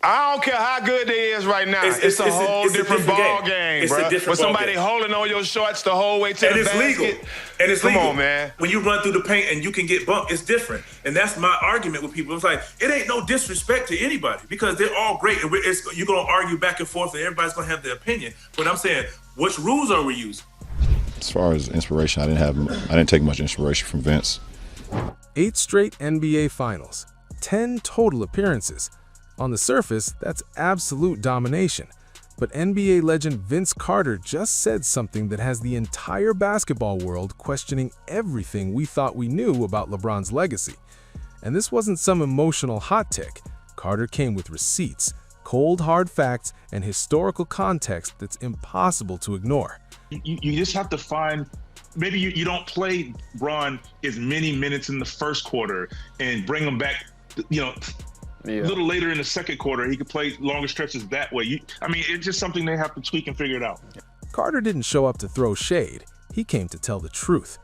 I don't care how good they is right now. It's a whole different ball game, bro. With somebody holding on your shorts the whole way to the basket. Legal. And it's legal. Come on, man. When you run through the paint and you can get bumped, it's different. And that's my argument with people. It's like, it ain't no disrespect to anybody because they're all great. And you're going to argue back and forth and everybody's going to have their opinion. But I'm saying, which rules are we using? As far as inspiration, I didn't take much inspiration from Vince. 8 straight NBA Finals, 10 total appearances. On the surface, that's absolute domination. But NBA legend Vince Carter just said something that has the entire basketball world questioning everything we thought we knew about LeBron's legacy. And this wasn't some emotional hot take. Carter came with receipts, cold hard facts, and historical context that's impossible to ignore. You just have to find, maybe you don't play Bron as many minutes in the first quarter and bring him back, a little later in the second quarter, he could play longer stretches that way. It's just something they have to tweak and figure it out. Carter didn't show up to throw shade. He came to tell the truth.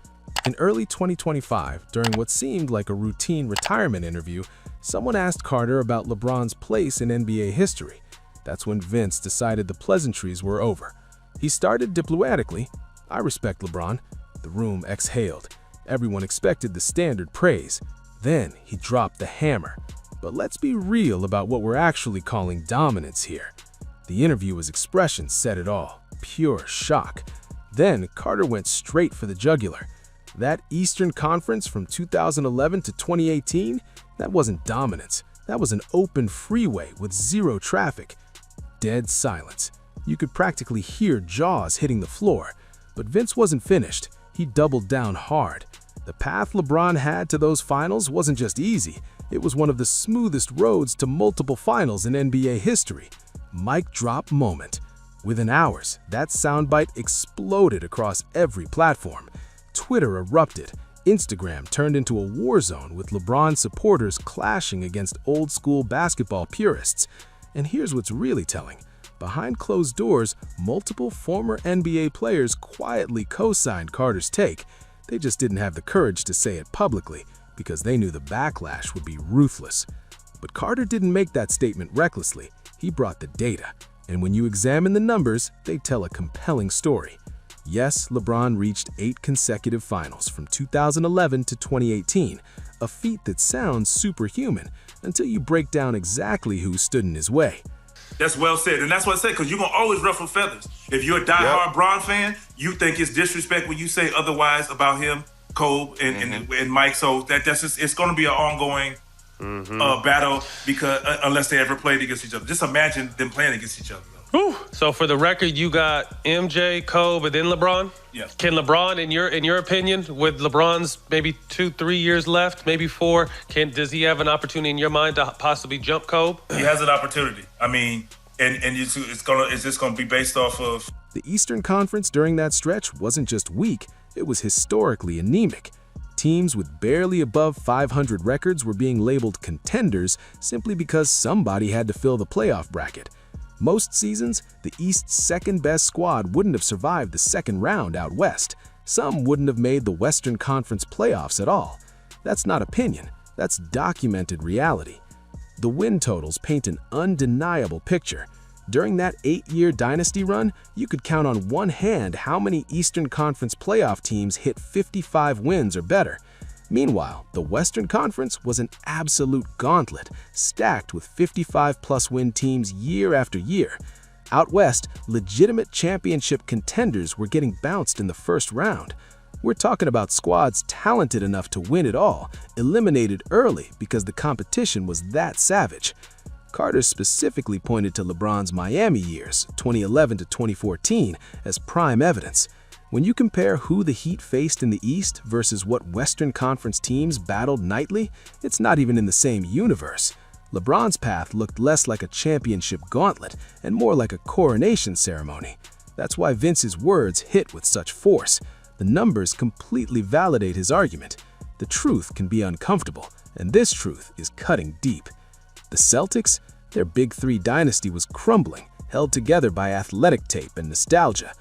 In early 2025, during what seemed like a routine retirement interview, someone asked Carter about LeBron's place in NBA history. That's when Vince decided the pleasantries were over. He started diplomatically, "I respect LeBron." The room exhaled. Everyone expected the standard praise. Then he dropped the hammer. But let's be real about what we're actually calling dominance here. The interviewer's expression said it all. Pure shock. Then Carter went straight for the jugular. That Eastern Conference from 2011 to 2018, that wasn't dominance. That was an open freeway with zero traffic. Dead silence. You could practically hear jaws hitting the floor. But Vince wasn't finished. He doubled down hard. The path LeBron had to those finals wasn't just easy. It was one of the smoothest roads to multiple finals in NBA history. Mic drop moment. Within hours, that soundbite exploded across every platform. Twitter erupted. Instagram turned into a war zone with LeBron supporters clashing against old-school basketball purists. And here's what's really telling. Behind closed doors, multiple former NBA players quietly co-signed Carter's take. They just didn't have the courage to say it publicly because they knew the backlash would be ruthless. But Carter didn't make that statement recklessly. He brought the data. And when you examine the numbers, they tell a compelling story. Yes, LeBron reached 8 consecutive finals from 2011 to 2018, a feat that sounds superhuman until you break down exactly who stood in his way. That's well said, and that's what I said, because you're going to always ruffle feathers. If you're a diehard Bron fan, you think it's disrespect when you say otherwise about him, Kobe, and Mike. So that's just, it's going to be an ongoing battle because unless they ever played against each other. Just imagine them playing against each other. Whew. So for the record, you got MJ, Kobe, and then LeBron? Yes. Can LeBron, in your opinion, with LeBron's maybe 2-3 years left, maybe 4, does he have an opportunity in your mind to possibly jump Kobe? He has an opportunity. I mean, and it's just gonna be based off of the Eastern Conference during that stretch wasn't just weak, it was historically anemic. Teams with barely above 500 records were being labeled contenders simply because somebody had to fill the playoff bracket. Most seasons, the East's second-best squad wouldn't have survived the second round out west. Some wouldn't have made the Western Conference playoffs at all. That's not opinion, that's documented reality. The win totals paint an undeniable picture. During that 8-year dynasty run, you could count on one hand how many Eastern Conference playoff teams hit 55 wins or better. Meanwhile, the Western Conference was an absolute gauntlet, stacked with 55-plus win teams year after year. Out west, legitimate championship contenders were getting bounced in the first round. We're talking about squads talented enough to win it all, eliminated early because the competition was that savage. Carter specifically pointed to LeBron's Miami years, 2011 to 2014, as prime evidence. When you compare who the Heat faced in the East versus what Western Conference teams battled nightly, it's not even in the same universe. LeBron's path looked less like a championship gauntlet and more like a coronation ceremony. That's why Vince's words hit with such force. The numbers completely validate his argument. The truth can be uncomfortable, and this truth is cutting deep. The Celtics, their Big Three dynasty was crumbling, held together by athletic tape and nostalgia.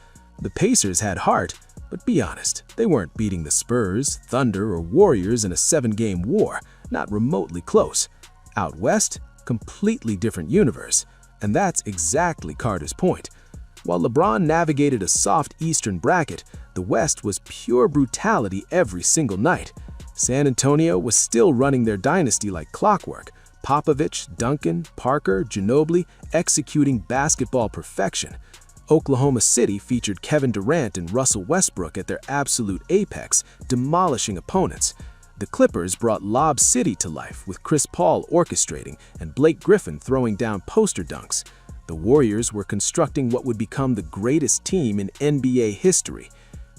The Pacers had heart, but be honest, they weren't beating the Spurs, Thunder, or Warriors in a 7-game war, not remotely close. Out west, completely different universe, and that's exactly Carter's point. While LeBron navigated a soft Eastern bracket, the West was pure brutality every single night. San Antonio was still running their dynasty like clockwork. Popovich, Duncan, Parker, Ginobili executing basketball perfection. Oklahoma City featured Kevin Durant and Russell Westbrook at their absolute apex, demolishing opponents. The Clippers brought Lob City to life with Chris Paul orchestrating and Blake Griffin throwing down poster dunks. The Warriors were constructing what would become the greatest team in NBA history.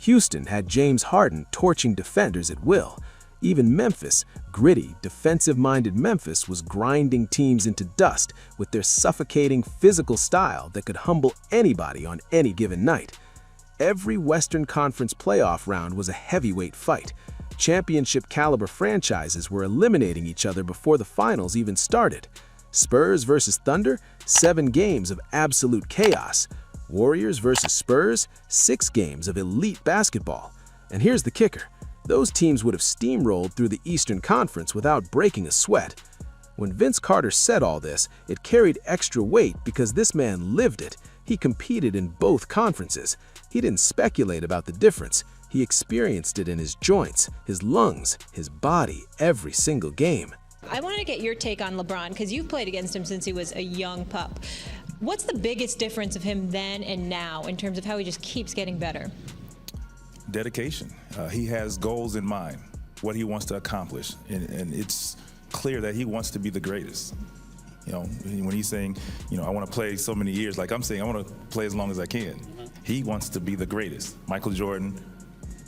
Houston had James Harden torching defenders at will. Even Memphis, gritty, defensive-minded Memphis, was grinding teams into dust with their suffocating physical style that could humble anybody on any given night. Every Western Conference playoff round was a heavyweight fight. Championship-caliber franchises were eliminating each other before the finals even started. Spurs versus Thunder, 7 games of absolute chaos. Warriors versus Spurs, 6 games of elite basketball. And here's the kicker. Those teams would have steamrolled through the Eastern Conference without breaking a sweat. When Vince Carter said all this, it carried extra weight because this man lived it. He competed in both conferences. He didn't speculate about the difference. He experienced it in his joints, his lungs, his body, every single game. I want to get your take on LeBron because you've played against him since he was a young pup. What's the biggest difference of him then and now in terms of how he just keeps getting better? Dedication. He has goals in mind, what he wants to accomplish, and it's clear that he wants to be the greatest. You know, when he's saying, you know, I want to play so many years, like I'm saying, I want to play as long as I can. He wants to be the greatest. Michael Jordan,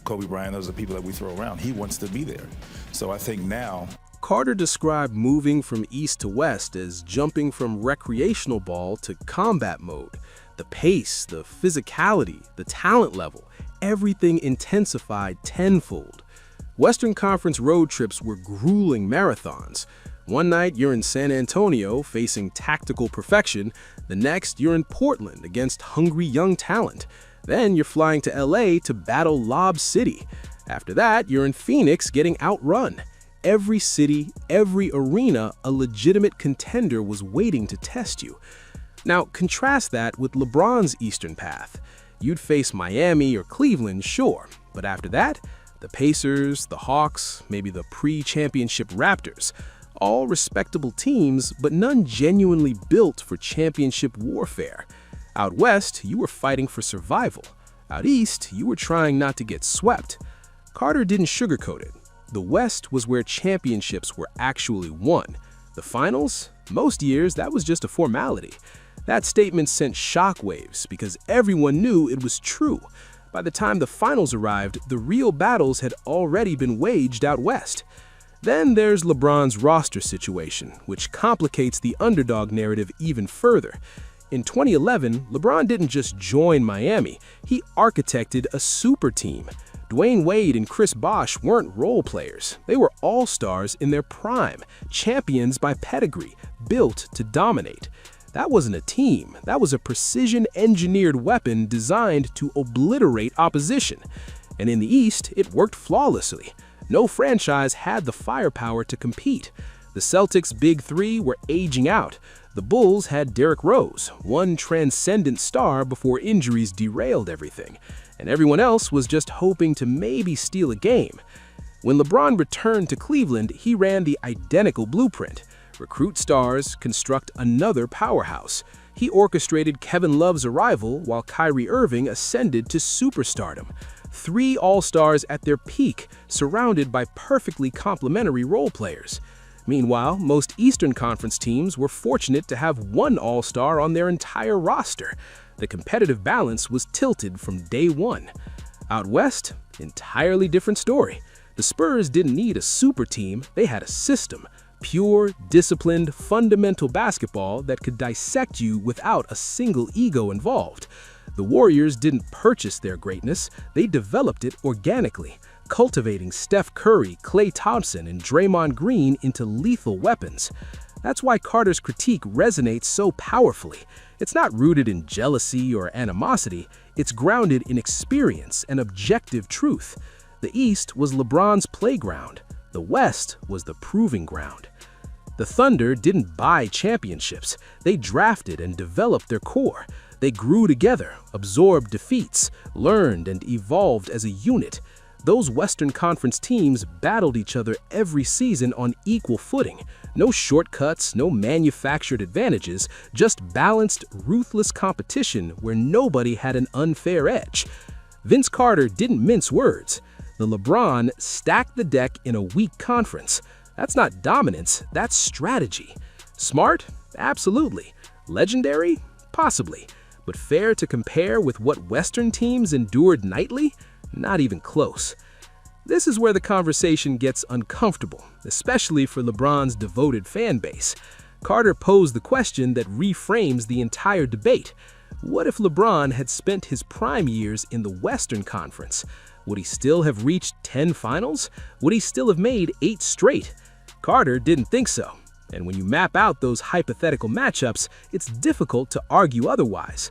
Kobe Bryant, those are the people that we throw around. He wants to be there. So I think now... Carter described moving from east to west as jumping from recreational ball to combat mode. The pace, the physicality, the talent level, everything intensified tenfold. Western Conference road trips were grueling marathons. One night you're in San Antonio facing tactical perfection, the next you're in Portland against hungry young talent. Then you're flying to LA to battle Lob City. After that, you're in Phoenix getting outrun. Every city, every arena, a legitimate contender was waiting to test you. Now, contrast that with LeBron's Eastern path. You'd face Miami or Cleveland, sure, but after that, the Pacers, the Hawks, maybe the pre-championship Raptors, all respectable teams, but none genuinely built for championship warfare. Out west, you were fighting for survival. Out east, you were trying not to get swept. Carter didn't sugarcoat it. The West was where championships were actually won. The finals? Most years, that was just a formality. That statement sent shockwaves because everyone knew it was true. By the time the finals arrived, the real battles had already been waged out west. Then there's LeBron's roster situation, which complicates the underdog narrative even further. In 2011, LeBron didn't just join Miami, he architected a super team. Dwayne Wade and Chris Bosh weren't role players. They were all-stars in their prime, champions by pedigree, built to dominate. That wasn't a team. That was a precision-engineered weapon designed to obliterate opposition. And in the East, it worked flawlessly. No franchise had the firepower to compete. The Celtics' Big Three were aging out. The Bulls had Derrick Rose, one transcendent star before injuries derailed everything. And everyone else was just hoping to maybe steal a game. When LeBron returned to Cleveland, he ran the identical blueprint. Recruit stars, construct another powerhouse. He orchestrated Kevin Love's arrival while Kyrie Irving ascended to superstardom. 3 all-stars at their peak, surrounded by perfectly complementary role players. Meanwhile, most Eastern Conference teams were fortunate to have 1 all-star on their entire roster. The competitive balance was tilted from day one. Out west, entirely different story. The Spurs didn't need a super team, they had a system. Pure, disciplined, fundamental basketball that could dissect you without a single ego involved. The Warriors didn't purchase their greatness, they developed it organically, cultivating Steph Curry, Klay Thompson, and Draymond Green into lethal weapons. That's why Carter's critique resonates so powerfully. It's not rooted in jealousy or animosity, it's grounded in experience and objective truth. The East was LeBron's playground. The West was the proving ground. The Thunder didn't buy championships. They drafted and developed their core. They grew together, absorbed defeats, learned and evolved as a unit. Those Western Conference teams battled each other every season on equal footing. No shortcuts, no manufactured advantages, just balanced, ruthless competition where nobody had an unfair edge. Vince Carter didn't mince words. The LeBron stacked the deck in a weak conference. That's not dominance, that's strategy. Smart? Absolutely. Legendary? Possibly. But fair to compare with what Western teams endured nightly? Not even close. This is where the conversation gets uncomfortable, especially for LeBron's devoted fan base. Carter posed the question that reframes the entire debate. What if LeBron had spent his prime years in the Western Conference? Would he still have reached 10 finals? Would he still have made 8 straight? Carter didn't think so. And when you map out those hypothetical matchups, it's difficult to argue otherwise.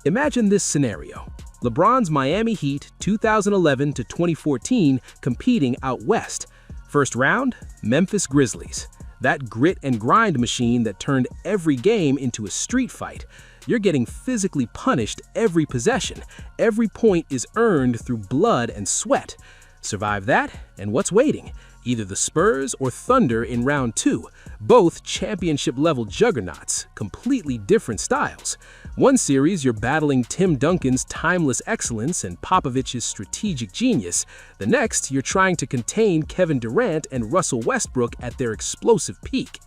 Imagine this scenario. LeBron's Miami Heat 2011 to 2014 competing out west. First round, Memphis Grizzlies. That grit and grind machine that turned every game into a street fight. You're getting physically punished every possession. Every point is earned through blood and sweat. Survive that, and what's waiting? Either the Spurs or Thunder in round 2, both championship-level juggernauts, completely different styles. One series you're battling Tim Duncan's timeless excellence and Popovich's strategic genius. The next, you're trying to contain Kevin Durant and Russell Westbrook at their explosive peak.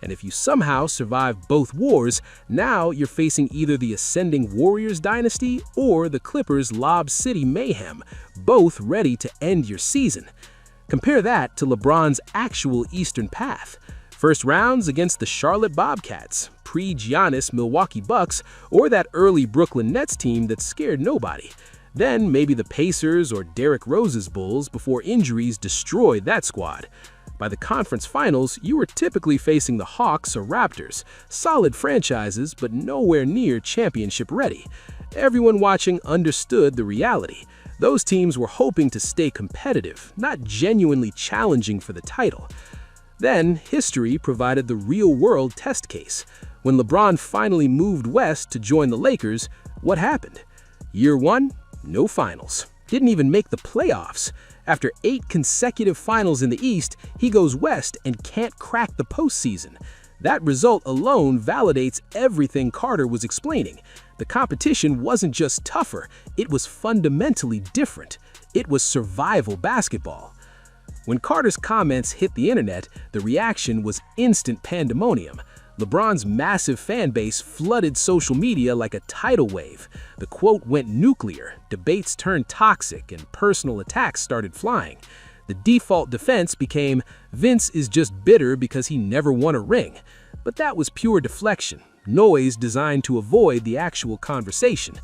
And if you somehow survive both wars, now you're facing either the ascending Warriors dynasty or the Clippers' Lob City mayhem, both ready to end your season. Compare that to LeBron's actual Eastern path. First rounds against the Charlotte Bobcats, pre-Giannis Milwaukee Bucks, or that early Brooklyn Nets team that scared nobody. Then maybe the Pacers or Derrick Rose's Bulls before injuries destroyed that squad. By the conference finals, you were typically facing the Hawks or Raptors, solid franchises but nowhere near championship ready. Everyone watching understood the reality. Those teams were hoping to stay competitive, not genuinely challenging for the title. Then, history provided the real-world test case. When LeBron finally moved west to join the Lakers, what happened? Year 1, no finals. Didn't even make the playoffs. After 8 consecutive finals in the East, he goes west and can't crack the postseason. That result alone validates everything Carter was explaining. The competition wasn't just tougher, it was fundamentally different. It was survival basketball. When Carter's comments hit the internet, the reaction was instant pandemonium. LeBron's massive fan base flooded social media like a tidal wave. The quote went nuclear, debates turned toxic, and personal attacks started flying. The default defense became, Vince is just bitter because he never won a ring. But that was pure deflection, noise designed to avoid the actual conversation.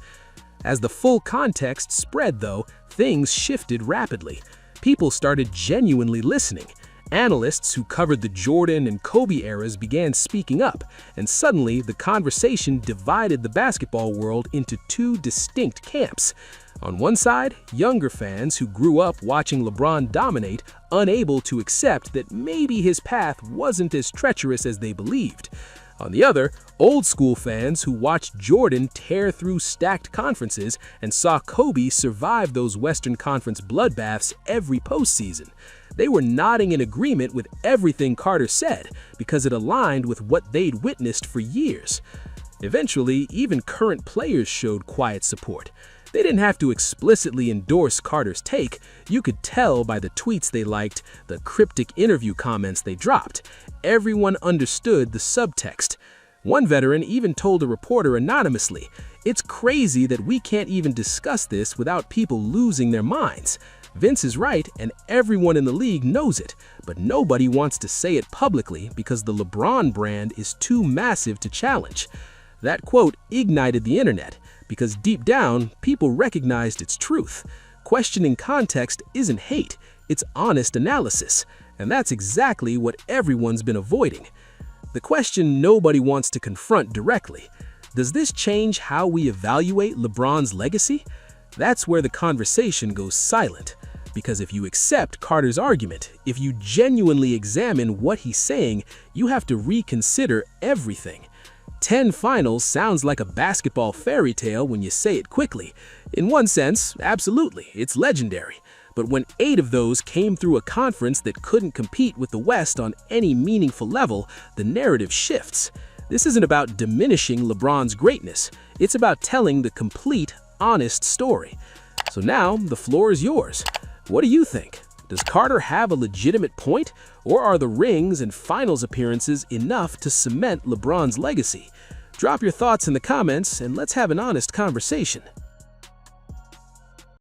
As the full context spread, though, things shifted rapidly. People started genuinely listening. Analysts who covered the Jordan and Kobe eras began speaking up, and suddenly the conversation divided the basketball world into 2 distinct camps. On one side, younger fans who grew up watching LeBron dominate, unable to accept that maybe his path wasn't as treacherous as they believed. On the other, old-school fans who watched Jordan tear through stacked conferences and saw Kobe survive those Western Conference bloodbaths every postseason. They were nodding in agreement with everything Carter said because it aligned with what they'd witnessed for years. Eventually, even current players showed quiet support. They didn't have to explicitly endorse Carter's take. You could tell by the tweets they liked, the cryptic interview comments they dropped. Everyone understood the subtext. One veteran even told a reporter anonymously, "It's crazy that we can't even discuss this without people losing their minds. Vince is right and everyone in the league knows it, but nobody wants to say it publicly because the LeBron brand is too massive to challenge." That quote ignited the internet because deep down, people recognized its truth. Questioning context isn't hate, it's honest analysis, and that's exactly what everyone's been avoiding. The question nobody wants to confront directly: does this change how we evaluate LeBron's legacy? That's where the conversation goes silent. Because if you accept Carter's argument, if you genuinely examine what he's saying, you have to reconsider everything. 10 finals sounds like a basketball fairy tale when you say it quickly. In one sense, absolutely, it's legendary. But when 8 of those came through a conference that couldn't compete with the West on any meaningful level, the narrative shifts. This isn't about diminishing LeBron's greatness. It's about telling the complete, honest story. So now, the floor is yours. What do you think? Does Carter have a legitimate point, or are the rings and finals appearances enough to cement LeBron's legacy? Drop your thoughts in the comments and let's have an honest conversation.